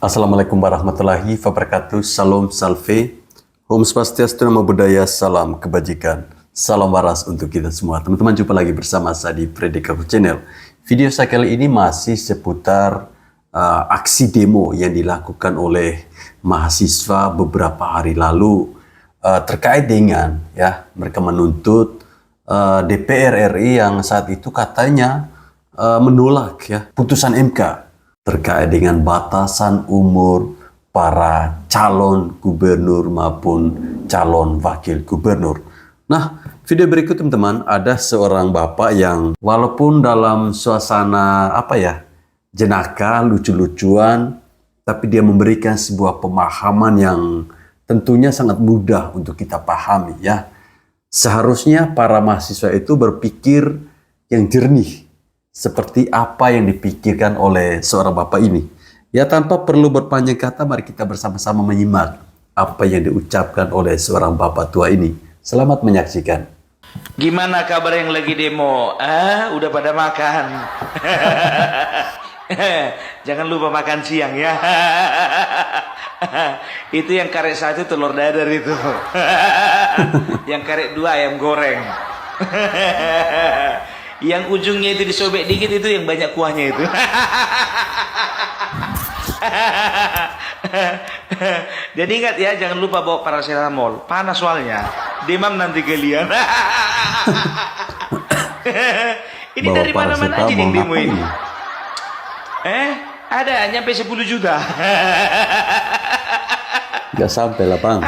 Assalamualaikum warahmatullahi wabarakatuh. Salam salve. Om Swastiastu, Namo Buddhaya, salam kebajikan. Salam waras untuk kita semua. Teman-teman, jumpa lagi bersama saya di Predikaku Channel. Video saya kali ini masih seputar aksi demo yang dilakukan oleh mahasiswa beberapa hari lalu terkait dengan mereka menuntut DPR RI yang saat itu katanya menolak putusan MK terkait dengan batasan umur para calon gubernur maupun calon wakil gubernur. Nah, video berikut teman-teman, ada seorang bapak yang walaupun dalam suasana jenaka, lucu-lucuan, tapi dia memberikan sebuah pemahaman yang tentunya sangat mudah untuk kita pahami ya. Seharusnya para mahasiswa itu berpikir yang jernih, seperti apa yang dipikirkan oleh seorang bapak ini. Ya, tanpa perlu berpanjang kata, mari kita bersama-sama menyimak apa yang diucapkan oleh seorang bapak tua ini. Selamat menyaksikan. Gimana kabar yang lagi demo? Udah pada makan? Jangan lupa makan siang ya. Itu yang karet satu telur dadar itu. Yang karet dua ayam goreng. Yang ujungnya itu disobek dikit itu yang banyak kuahnya itu. Jadi ingat ya, jangan lupa bawa paracetamol. Panas soalnya. Demam nanti kalian. Ini Bawa dari mana-mana aja nih demo ini. Ada nyampe 10 juta. Gak sampai lah Bang.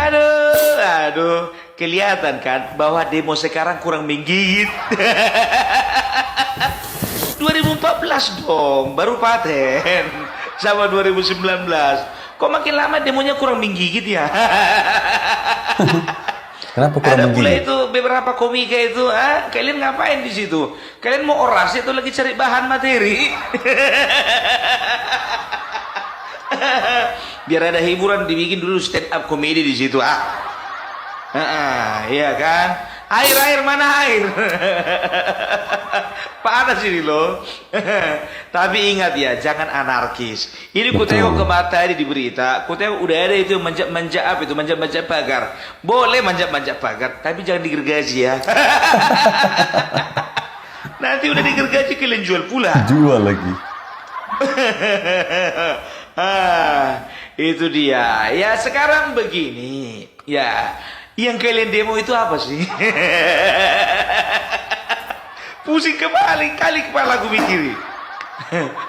Aduh, kelihatan kan bahwa demo sekarang kurang menggigit. 2014 dong, baru paten. Sama 2019. Kok makin lama demonya kurang menggigit ya? Kenapa kurang Ada pula menggigit? itu beberapa komika itu, kalian ngapain di situ? Kalian mau orasi atau lagi cari bahan materi? Biar ada hiburan, dibikin dulu stand up komedi di situ, iya kan? Air mana air? Panas ini loh. Tapi ingat ya, jangan anarkis. Ini ku tengok ke mata di berita, ku tengok udah ada itu manjat pagar. Boleh manjat pagar, tapi jangan digergaji ya. Nanti udah digergaji kalian jual pula. Jual lagi. Itu dia. Ya sekarang begini. Ya, yang kalian demo itu apa sih? Pusing kali kepala aku mikir.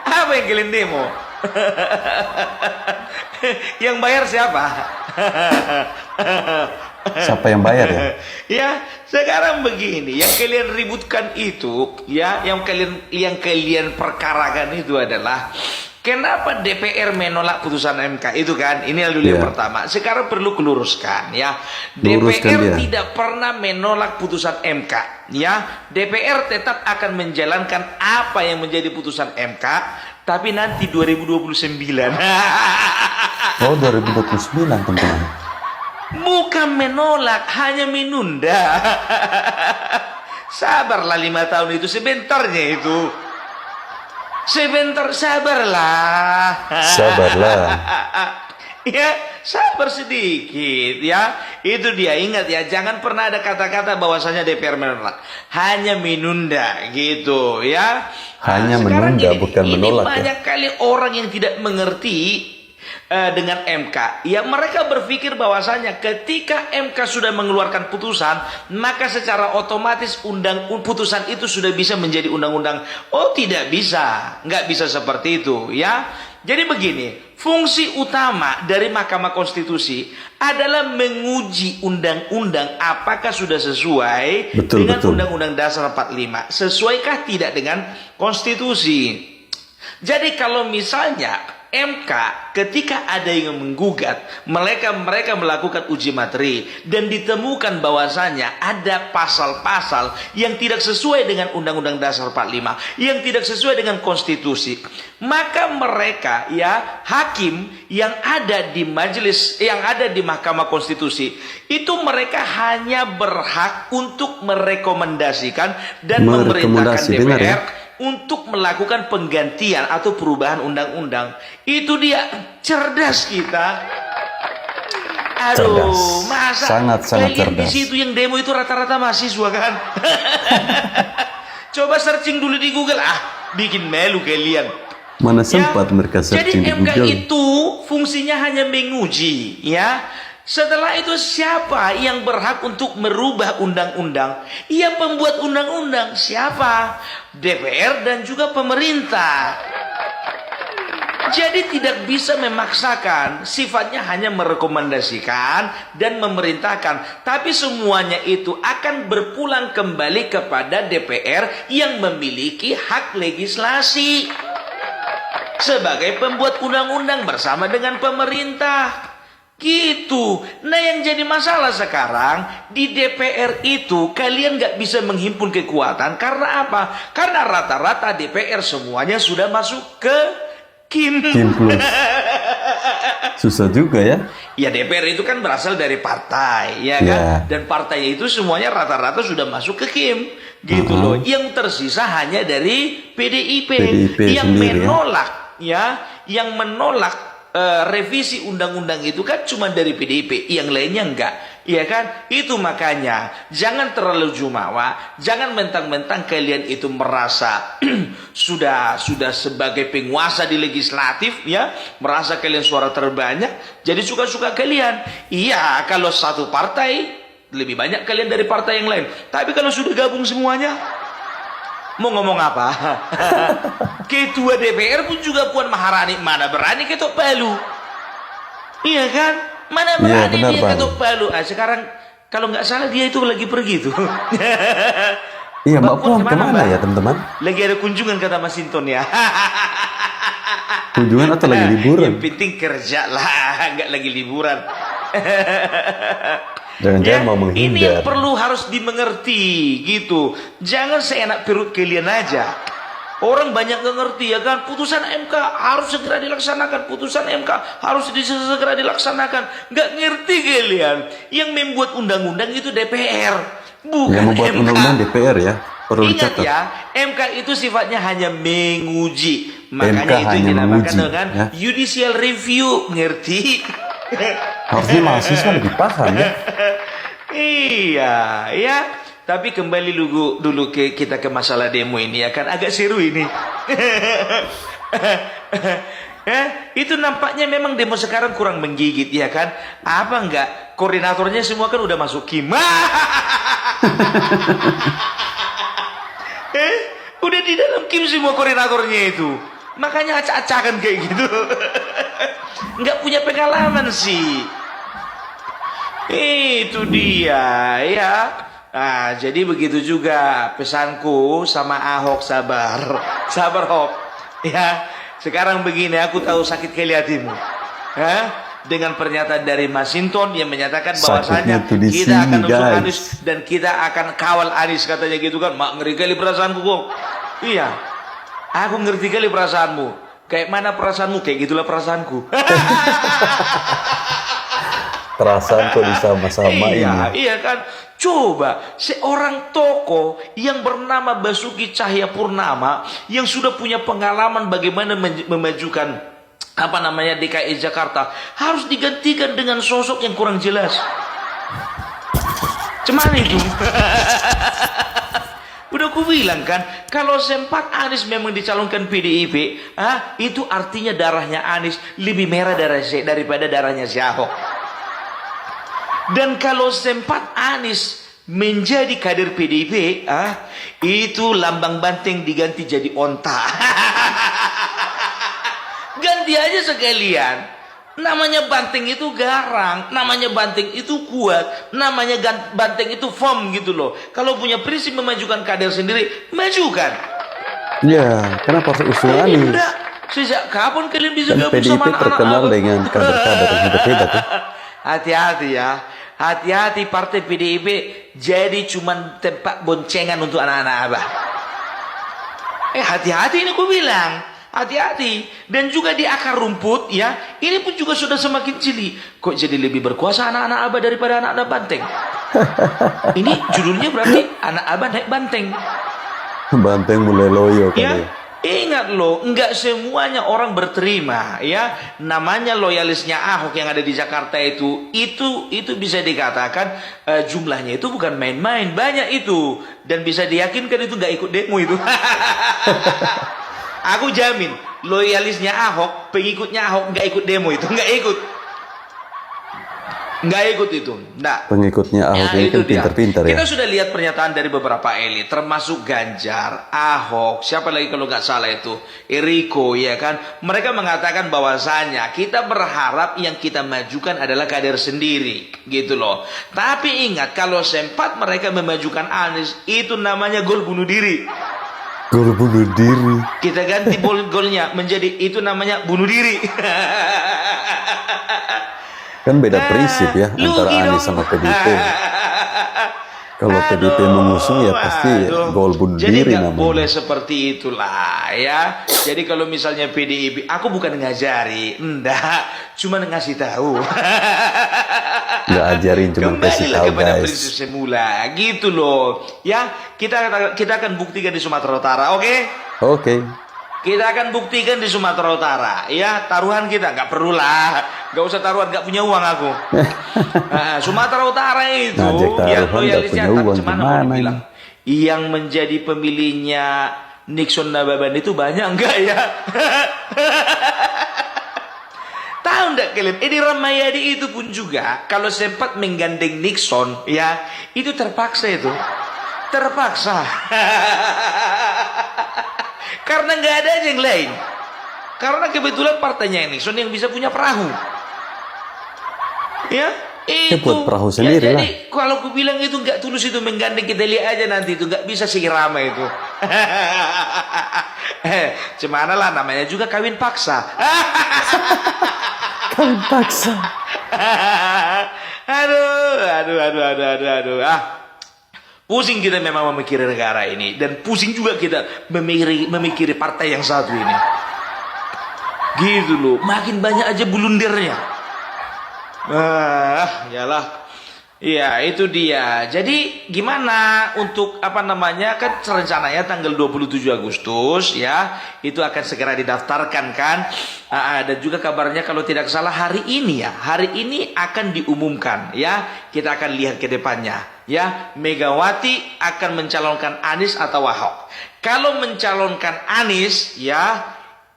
Apa yang kalian demo? Yang bayar siapa? Siapa yang bayar ya? Ya, sekarang begini, yang kalian ributkan itu, ya, yang kalian perkarakan itu adalah kenapa DPR menolak putusan MK itu kan? Ini dulu yang pertama. Sekarang perlu keluruskan ya. DPR tidak pernah menolak putusan MK ya. DPR tetap akan menjalankan apa yang menjadi putusan MK, tapi nanti 2029. Oh, 2029 teman-teman. Bukan menolak, hanya menunda. Sabarlah 5 tahun itu, sebentarnya itu. Sebentar, sabarlah. Sabarlah. Ya, sabar sedikit ya. Itu dia, ingat ya, jangan pernah ada kata-kata bahwasanya DPR menolak. Hanya menunda gitu ya. Hanya menunda, bukan menolak. Ini banyak kali orang yang tidak mengerti dengan MK. Ya, mereka berpikir bahwasanya ketika MK sudah mengeluarkan putusan, maka secara otomatis putusan itu sudah bisa menjadi undang-undang. Oh, tidak bisa. Nggak bisa seperti itu ya. Jadi begini, fungsi utama dari Mahkamah Konstitusi adalah menguji undang-undang apakah sudah sesuai dengan Undang-Undang Dasar 45. Sesuaikah tidak dengan konstitusi? Jadi kalau misalnya MK ketika ada yang menggugat, mereka melakukan uji materi dan ditemukan bahwasanya ada pasal-pasal yang tidak sesuai dengan Undang-Undang Dasar 45, yang tidak sesuai dengan konstitusi, maka mereka ya hakim yang ada di majelis, yang ada di Mahkamah Konstitusi itu mereka hanya berhak untuk merekomendasikan dan memerintahkan DPR untuk melakukan penggantian atau perubahan undang-undang. Itu dia cerdas kita. Aduh, Cerdas. masa Sangat-sangat kalian di cerdas. situ yang demo itu rata-rata mahasiswa kan? Coba searching dulu di Google, bikin malu kalian. Mana sempat mereka searching di Jadi MK Google. itu fungsinya hanya menguji, ya. Setelah itu siapa yang berhak untuk merubah undang-undang? Ya pembuat undang-undang. Siapa? DPR dan juga pemerintah. Jadi tidak bisa memaksakan, sifatnya hanya merekomendasikan dan memerintahkan. Tapi semuanya itu akan berpulang kembali kepada DPR yang memiliki hak legislasi sebagai pembuat undang-undang bersama dengan pemerintah. Gitu. Nah yang jadi masalah sekarang di DPR itu kalian nggak bisa menghimpun kekuatan karena apa? Karena rata-rata DPR semuanya sudah masuk ke Kim. Kim Plus. Susah juga ya. Ya DPR itu kan berasal dari partai, ya kan? Ya. Dan partainya itu semuanya rata-rata sudah masuk ke Kim, gitu loh. Yang tersisa hanya dari PDIP yang sendiri, menolak, yang menolak revisi undang-undang itu kan cuma dari PDIP, yang lainnya enggak. Iya kan? Itu makanya jangan terlalu jumawa, jangan mentang-mentang kalian itu merasa sudah sebagai penguasa di legislatif, ya, merasa kalian suara terbanyak, jadi suka-suka kalian. Iya, kalau satu partai lebih banyak kalian dari partai yang lain. Tapi kalau sudah gabung semuanya, mau ngomong apa? Ketua DPR pun juga Puan Maharani, mana berani ketok palu? Iya kan? Mana berani benar, dia Bang. ketok palu? Sekarang kalau nggak salah dia itu lagi pergi tuh. Iya, Mbak Puan kemana, kemana Mbak? ya teman-teman? Lagi ada kunjungan kata Mas Sinton ya. Kunjungan atau lagi liburan? Yang penting kerja lah, nggak lagi liburan. Jangan-jangan mau Ini yang menghindar. perlu harus dimengerti gitu. Jangan seenak perut kalian aja. Orang banyak nggak ngerti ya kan. Putusan MK harus segera dilaksanakan. Putusan MK harus segera dilaksanakan. Nggak ngerti kalian. Yang membuat undang-undang itu DPR, bukan Yang membuat MK. undang-undang DPR ya. Perlu Ingat dicatat. ya, MK itu sifatnya hanya menguji. MK Makanya itu hanya yang dinamakan menguji, dengan ya. judicial review. Ngerti? Harusnya mahasiswa lebih paham ya. Iya, ya. Tapi kembali dulu kita ke masalah demo ini ya kan, agak seru ini. Itu nampaknya memang demo sekarang kurang menggigit ya kan? Apa enggak? Koordinatornya semua kan udah masuk Kim. Udah di dalam Kim semua koordinatornya itu. Makanya acak-acakan kayak gitu. Nggak punya pengalaman sih. Itu dia ya. Nah, jadi begitu juga pesanku sama Ahok, sabar. Sabar, Hok. Ya, sekarang begini, aku tahu sakit kali hatimu. Dengan pernyataan dari Mas Sinton yang menyatakan bahwasanya Sakitnya tuh di kita akan sini, usung guys. Anies dan kita akan kawal Anies, katanya gitu kan. Mak, ngeri kali perasaanku kok. Iya. Aku ngerti kali perasaanmu. Kayak mana perasaanmu? Kayak gitulah perasaanku. Perasaan kok sama-sama Iya, ini. iya kan. Coba seorang tokoh yang bernama Basuki Cahayapurnama yang sudah punya pengalaman bagaimana memajukan DKI Jakarta harus digantikan dengan sosok yang kurang jelas. Cuman itu. Udah aku bilang kan, kalau sempat Anies memang dicalonkan PDIP, itu artinya darahnya Anies lebih merah daripada darahnya si Ahok. Dan kalau sempat Anies menjadi kader PDIP, itu lambang banteng diganti jadi onta. Ganti aja sekalian. Namanya banteng itu garang, namanya banteng itu kuat, namanya banteng itu firm gitu loh. Kalau punya prinsip memajukan kader sendiri, majukan. Ya, kenapa harus usul Anies? Udah, sejak kapan kalian bisa Dan gabung PDIP sama terkenal anak-anak? dengan kader-kader yang hebat-hebat ya. Hati-hati ya. Hati-hati partai PDIP jadi cuman tempat boncengan untuk anak-anak abah. Hati-hati ini aku bilang. Hati-hati. Dan juga di akar rumput ya. Ini pun juga sudah semakin cili. Kok jadi lebih berkuasa anak-anak abah daripada anak-anak banteng? Ini judulnya berarti anak abah naik banteng. Banteng mulai loyo kali Ya, ya. ingat loh, nggak semuanya orang berterima ya. Namanya loyalisnya Ahok yang ada di Jakarta itu bisa dikatakan jumlahnya itu bukan main-main, banyak itu dan bisa diyakinkan itu nggak ikut demo itu. Aku jamin loyalisnya Ahok, pengikutnya Ahok nggak ikut demo itu, nggak ikut itu, nggak. Pengikutnya Ahok ini kan itu dia. pintar-pintar ya. Kita sudah lihat pernyataan dari beberapa elit, termasuk Ganjar, Ahok, siapa lagi kalau nggak salah itu, Eriko, ya kan? Mereka mengatakan bahwasanya kita berharap yang kita majukan adalah kader sendiri, gitu loh. Tapi ingat, kalau sempat mereka memajukan Anies, itu namanya gol bunuh diri. Gol bunuh diri. Kita ganti golnya menjadi itu namanya bunuh diri. Kan beda prinsip ya antara Lugi Anies dong. sama PDIP. Kalau PDIP mengusung ya pasti gol bunuh Jadi diri nggak namanya. boleh seperti itulah ya. Jadi kalau misalnya PDIP, aku bukan ngajari, enggak, cuma ngasih tahu. Nggak ajarin, cuma kasih Kembalilah tahu kepada guys. prinsip semula, gitu loh. Ya, kita akan buktikan di Sumatera Utara, oke? Oke. Kita akan buktikan di Sumatera Utara, ya. Taruhan kita nggak perlulah, nggak usah taruhan, nggak punya uang aku. Nah, Sumatera Utara itu Ngajak taruhan, yang nggak loyalisnya, punya tapi uang, cuman mau gimana bilang, yang menjadi pemilihnya Nixon Nababan itu banyak enggak ya? Tahu enggak kalian? Edi Rahmayadi itu pun juga kalau sempat menggandeng Nixon, ya itu terpaksa itu, terpaksa. Karena nggak ada aja yang lain. Karena kebetulan partainya Nixon yang bisa punya perahu. Ya, itu. buat perahu Ya, sendiri jadi kalau aku bilang itu nggak tulus itu menggandeng, kita lihat aja nanti itu nggak bisa seirama itu. Cemana lah, namanya juga kawin paksa. Kawin paksa. Aduh. Pusing kita memang memikiri negara ini, dan pusing juga kita memikiri partai yang satu ini. Gitu loh, makin banyak aja blundernya. Yalah. Iya, itu dia. Jadi gimana untuk kan rencananya tanggal 27 Agustus ya, itu akan segera didaftarkan kan. Dan juga kabarnya kalau tidak salah hari ini akan diumumkan ya. Kita akan lihat ke depannya ya. Megawati akan mencalonkan Anies atau Ahok. Kalau mencalonkan Anies ya,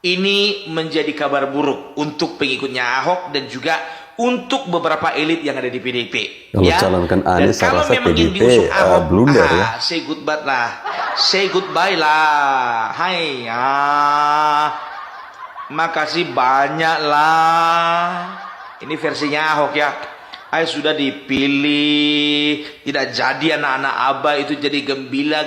ini menjadi kabar buruk untuk pengikutnya Ahok dan juga untuk beberapa elit yang ada di PDIP. Kalau ya. calonkan Dan Anies, saya kalau rasa memang yang PDIP diusung Ahok, blunder ya. say goodbye lah. Hai ya. Makasih banyak lah. Ini versinya Ahok ya. Sudah dipilih, tidak jadi anak-anak Abah itu jadi gembila.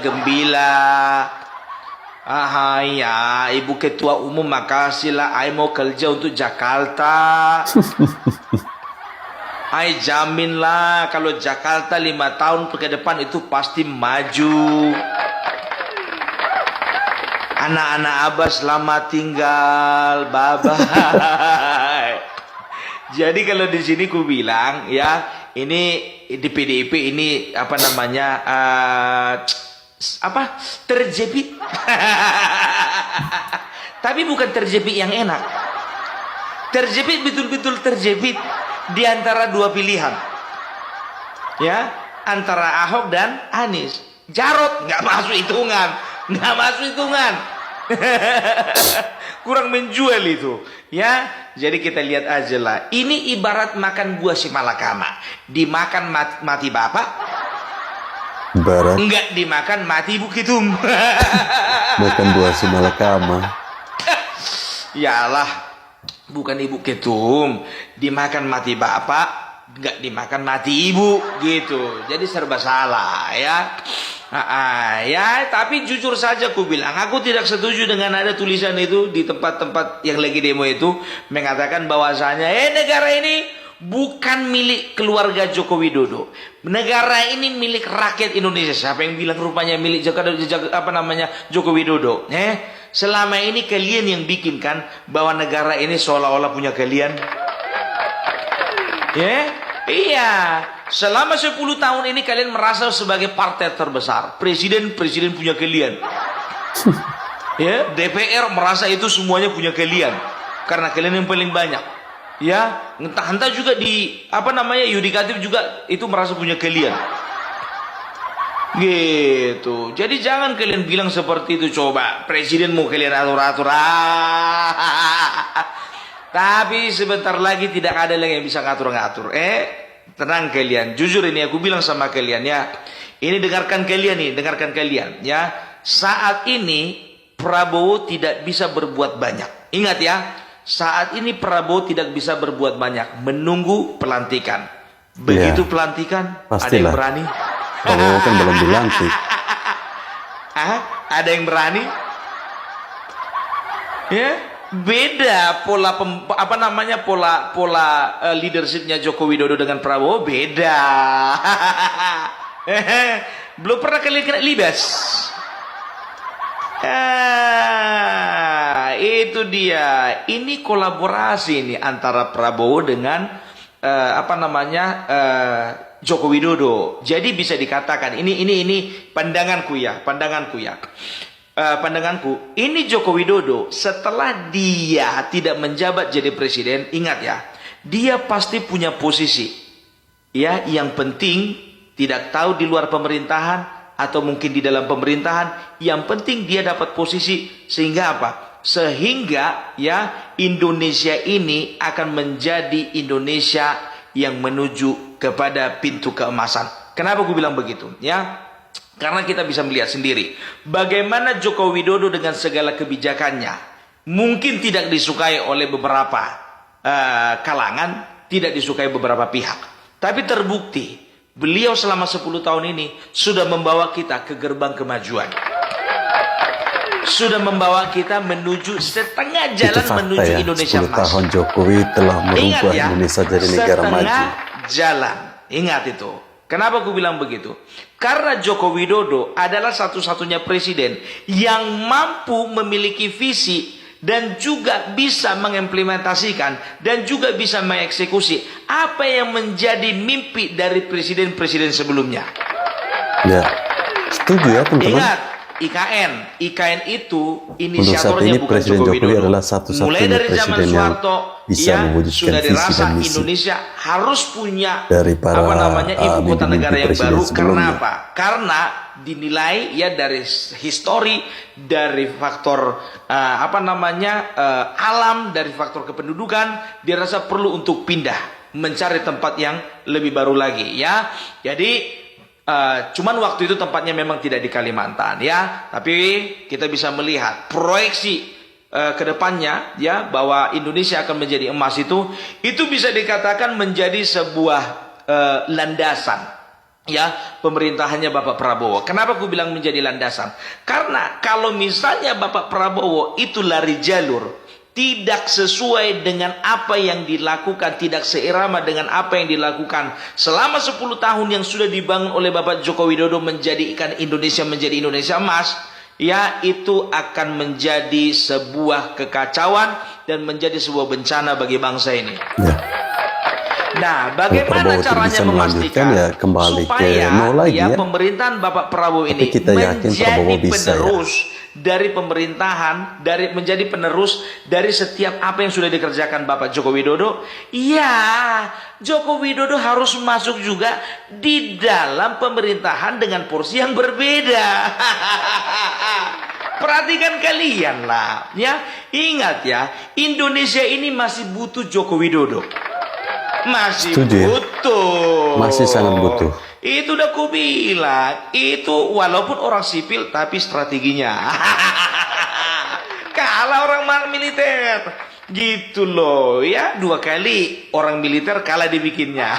Ya, Ibu Ketua Umum makasih lah. Mau kerja untuk Jakarta. Jamin lah kalau Jakarta 5 tahun ke depan itu pasti maju. Anak-anak Abah selamat tinggal, bye bye. Jadi kalau di sini ku bilang ya, ini di PDIP ini terjepit. Tapi bukan terjepit yang enak. Terjepit, betul-betul terjepit di antara dua pilihan. Ya, antara Ahok dan Anies. Jarot nggak masuk hitungan. Kurang menjual itu. Ya, jadi kita lihat aja lah. Ini ibarat makan buah si malakama. Dimakan mati bapak, Barat enggak dimakan mati Ibu Ketum. makan buah si malakama. Yalah, bukan Ibu Ketum, dimakan mati bapak, enggak dimakan mati ibu, gitu. Jadi serba salah ya. Ya, tapi jujur saja aku bilang, aku tidak setuju dengan ada tulisan itu di tempat-tempat yang lagi demo itu mengatakan bahwasanya negara ini bukan milik keluarga Joko Widodo. Negara ini milik rakyat Indonesia. Siapa yang bilang rupanya milik Joko Widodo? Selama ini kalian yang bikin kan bahwa negara ini seolah-olah punya kalian. Iya. Selama 10 tahun ini kalian merasa sebagai partai terbesar. Presiden punya kalian. Ya, DPR merasa itu semuanya punya kalian karena kalian yang paling banyak. Ya, entah juga di yudikatif juga itu merasa punya kalian. Gitu. Jadi jangan kalian bilang seperti itu. Coba presiden mau kalian atur-atur. Tapi sebentar lagi tidak ada lagi yang bisa ngatur-ngatur. Tenang kalian. Jujur ini aku bilang sama kalian ya. Ini dengarkan kalian ya. Saat ini Prabowo tidak bisa berbuat banyak. Ingat ya. Saat ini Prabowo tidak bisa berbuat banyak. Menunggu pelantikan. Begitu pelantikan, pastilah. ada yang berani. Prabowo kan belum dilantik. Ada yang berani? Ya, beda pola pola leadershipnya Joko Widodo dengan Prabowo beda. Belum pernah kalian kena libas. Itu dia. Ini kolaborasi ini antara Prabowo dengan Joko Widodo. Jadi bisa dikatakan ini pandanganku ya. Pandanganku, ini Joko Widodo setelah dia tidak menjabat jadi presiden, ingat ya, dia pasti punya posisi. Ya, yang penting tidak tahu di luar pemerintahan atau mungkin di dalam pemerintahan, yang penting dia dapat posisi sehingga apa? Sehingga ya Indonesia ini akan menjadi Indonesia yang menuju kepada pintu keemasan. Kenapa aku bilang begitu? Ya, karena kita bisa melihat sendiri bagaimana Joko Widodo dengan segala kebijakannya mungkin tidak disukai oleh beberapa kalangan, tidak disukai beberapa pihak. Tapi terbukti beliau selama 10 tahun ini sudah membawa kita ke gerbang kemajuan. Sudah membawa kita menuju setengah jalan menuju Indonesia emas. 10 tahun Jokowi telah merubah Indonesia jadi negara maju. Setengah jalan. Ingat itu. Kenapa aku bilang begitu? Karena Joko Widodo adalah satu-satunya presiden yang mampu memiliki visi dan juga bisa mengimplementasikan dan juga bisa mengeksekusi apa yang menjadi mimpi dari presiden-presiden sebelumnya. Ya, setuju ya teman-teman. Ingat, IKN itu inisiatornya bukan Presiden Joko Widodo. Adalah satu-satunya mulai dari zaman presiden Soeharto bisa mewujudkan sudah visi dirasa dan misi Indonesia harus punya dari para ibu kota negara yang baru. sebelumnya. Karena apa? Karena dinilai ya dari histori, dari faktor alam, dari faktor kependudukan, dirasa perlu untuk pindah mencari tempat yang lebih baru lagi ya. Jadi cuman waktu itu tempatnya memang tidak di Kalimantan ya, tapi kita bisa melihat proyeksi ke depannya ya, bahwa Indonesia akan menjadi emas itu bisa dikatakan menjadi sebuah landasan ya pemerintahannya Bapak Prabowo. Kenapa aku bilang menjadi landasan? Karena kalau misalnya Bapak Prabowo itu lari jalur tidak sesuai dengan apa yang dilakukan, tidak seirama dengan apa yang dilakukan selama 10 tahun yang sudah dibangun oleh Bapak Joko Widodo menjadikan Indonesia menjadi Indonesia emas, ya itu akan menjadi sebuah kekacauan dan menjadi sebuah bencana bagi bangsa ini. Ya. Nah, bagaimana caranya memastikan supaya pemerintahan Bapak Prabowo ini menjadi penerus dari pemerintahan, menjadi penerus dari setiap apa yang sudah dikerjakan Bapak Joko Widodo? Ya, Joko Widodo harus masuk juga di dalam pemerintahan dengan porsi yang berbeda. Perhatikan kalian lah, ya. Ingat ya, Indonesia ini masih butuh Joko Widodo. Masih butuh. Masih sangat butuh. Itu udah ku bilang. Itu walaupun orang sipil tapi strateginya kalah orang militer. Gitu loh ya, 2 kali orang militer kalah dibikinnya.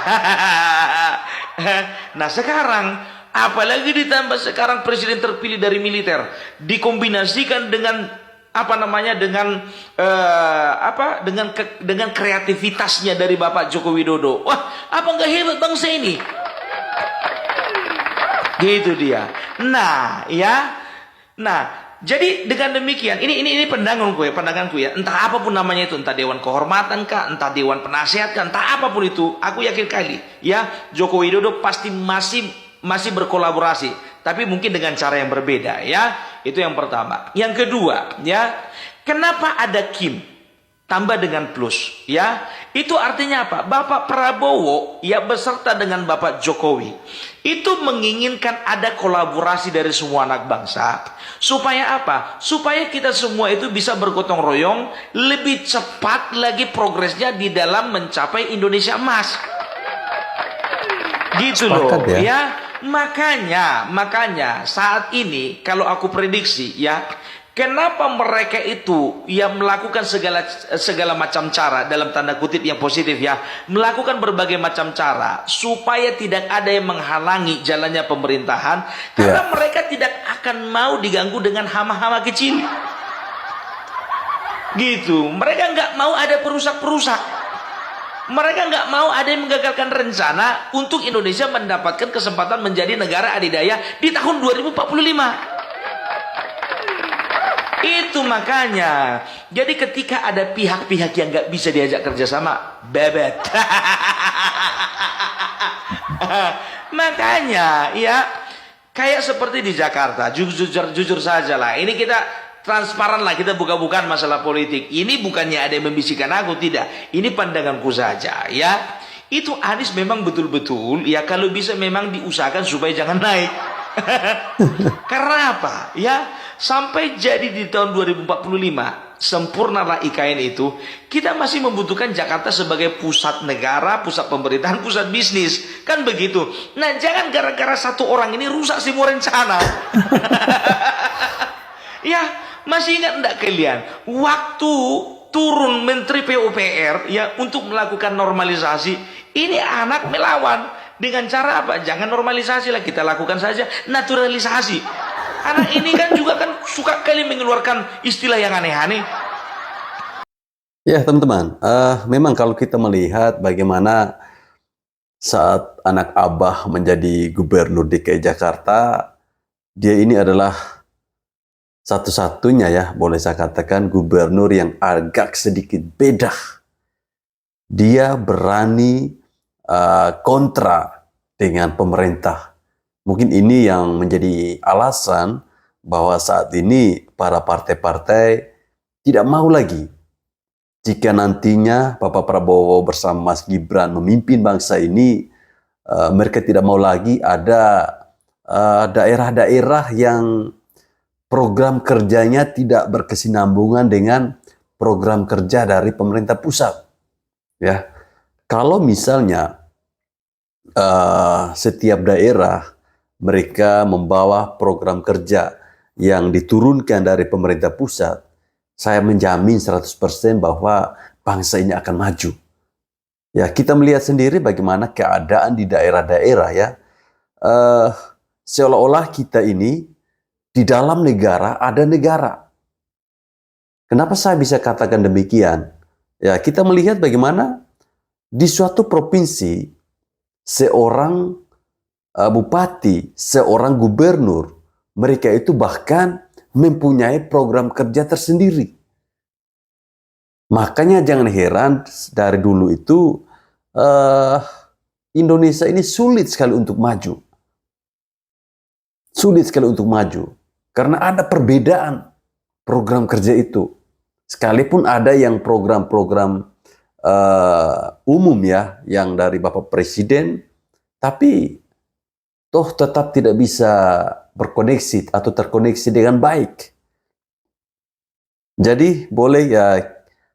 Nah sekarang, apalagi ditambah sekarang presiden terpilih dari militer, dikombinasikan dengan dengan kreativitasnya dari Bapak Joko Widodo. Wah, apa nggak hebat bangsa ini? Gitu dia. Nah, ya. Nah, jadi dengan demikian, ini pandanganku ya. Entah apapun namanya itu, entah Dewan Kehormatan kah, entah Dewan Penasehat kah, entah apapun itu, aku yakin kali, ya, Joko Widodo pasti masih berkolaborasi, tapi mungkin dengan cara yang berbeda, ya. Itu yang pertama. Yang kedua, ya, kenapa ada Kim tambah dengan plus, ya? Itu artinya apa? Bapak Prabowo ya beserta dengan Bapak Jokowi itu menginginkan ada kolaborasi dari semua anak bangsa. Supaya apa? Supaya kita semua itu bisa bergotong royong lebih cepat lagi progresnya di dalam mencapai Indonesia Emas. Gitu loh, Sepakat ya. ya. Makanya saat ini kalau aku prediksi, ya, kenapa mereka itu yang melakukan segala macam cara dalam tanda kutip yang positif, ya, melakukan berbagai macam cara supaya tidak ada yang menghalangi jalannya pemerintahan, karena mereka tidak akan mau diganggu dengan hama-hama kecil. Gitu, mereka nggak mau ada perusak-perusak. Mereka nggak mau ada yang menggagalkan rencana untuk Indonesia mendapatkan kesempatan menjadi negara adidaya di tahun 2045. Itu makanya. Jadi ketika ada pihak-pihak yang nggak bisa diajak kerjasama, bebet. Makanya, ya, kayak seperti di Jakarta, jujur saja lah. Ini kita transparan lah, kita buka-bukaan masalah politik. Ini bukannya ada yang membisikkan aku, tidak. Ini pandanganku saja, ya. Itu Anies memang betul-betul, ya, kalau bisa memang diusahakan supaya jangan naik. Karena apa? Ya, sampai jadi di tahun 2045 sempurnalah IKN itu, kita masih membutuhkan Jakarta sebagai pusat negara, pusat pemerintahan, pusat bisnis, kan begitu. Nah, jangan gara-gara satu orang ini rusak semua rencana. Ya, masih ingat enggak kalian waktu turun Menteri PUPR ya untuk melakukan normalisasi, ini anak melawan dengan cara apa? Jangan normalisasi lah, kita lakukan saja naturalisasi. Anak ini kan juga kan suka kali mengeluarkan istilah yang aneh-aneh. Ya teman-teman, memang kalau kita melihat bagaimana saat anak Abah menjadi gubernur DKI Jakarta, dia ini adalah satu-satunya, ya, boleh saya katakan, gubernur yang agak sedikit beda. Dia berani kontra dengan pemerintah. Mungkin ini yang menjadi alasan bahwa saat ini para partai-partai tidak mau lagi jika nantinya Bapak Prabowo bersama Mas Gibran memimpin bangsa ini. Mereka tidak mau lagi ada daerah-daerah yang program kerjanya tidak berkesinambungan dengan program kerja dari pemerintah pusat. Ya, kalau misalnya setiap daerah mereka membawa program kerja yang diturunkan dari pemerintah pusat, saya menjamin 100% bahwa bangsa ini akan maju. Ya, kita melihat sendiri bagaimana keadaan di daerah-daerah, ya. Seolah-olah kita ini di dalam negara ada negara. Kenapa saya bisa katakan demikian? Ya, kita melihat bagaimana di suatu provinsi seorang bupati, seorang gubernur, mereka itu bahkan mempunyai program kerja tersendiri. Makanya jangan heran dari dulu itu Indonesia ini sulit sekali untuk maju. Sulit sekali untuk maju. Karena ada perbedaan program kerja itu. Sekalipun ada yang program-program umum, ya, yang dari Bapak Presiden, tapi toh tetap tidak bisa berkoneksi atau terkoneksi dengan baik. Jadi boleh, ya,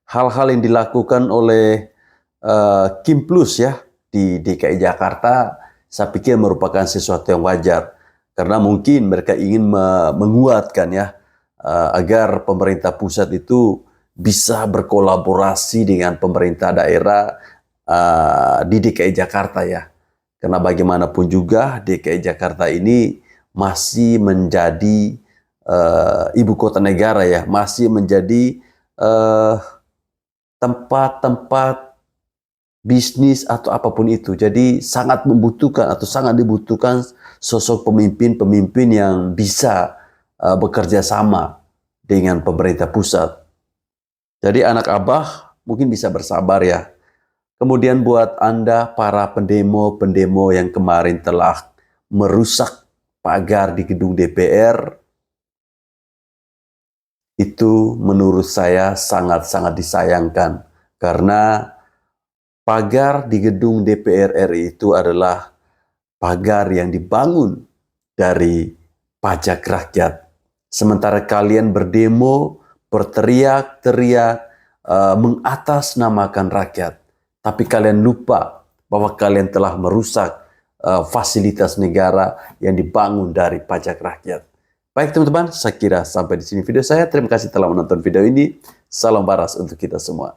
hal-hal yang dilakukan oleh Kim Plus, ya, di DKI Jakarta, saya pikir merupakan sesuatu yang wajar. Karena mungkin mereka ingin menguatkan, ya, agar pemerintah pusat itu bisa berkolaborasi dengan pemerintah daerah di DKI Jakarta, ya. Karena bagaimanapun juga DKI Jakarta ini masih menjadi ibu kota negara, ya, masih menjadi tempat-tempat bisnis atau apapun itu. Jadi sangat membutuhkan atau sangat dibutuhkan sosok pemimpin-pemimpin yang bisa bekerja sama dengan pemerintah pusat. Jadi anak Abah mungkin bisa bersabar, ya. Kemudian buat Anda para pendemo-pendemo yang kemarin telah merusak pagar di gedung DPR, itu menurut saya sangat-sangat disayangkan karena pagar di gedung DPR RI itu adalah pagar yang dibangun dari pajak rakyat. Sementara kalian berdemo, berteriak-teriak, mengatasnamakan rakyat. Tapi kalian lupa bahwa kalian telah merusak fasilitas negara yang dibangun dari pajak rakyat. Baik teman-teman, saya kira sampai di sini video saya. Terima kasih telah menonton video ini. Salam waras untuk kita semua.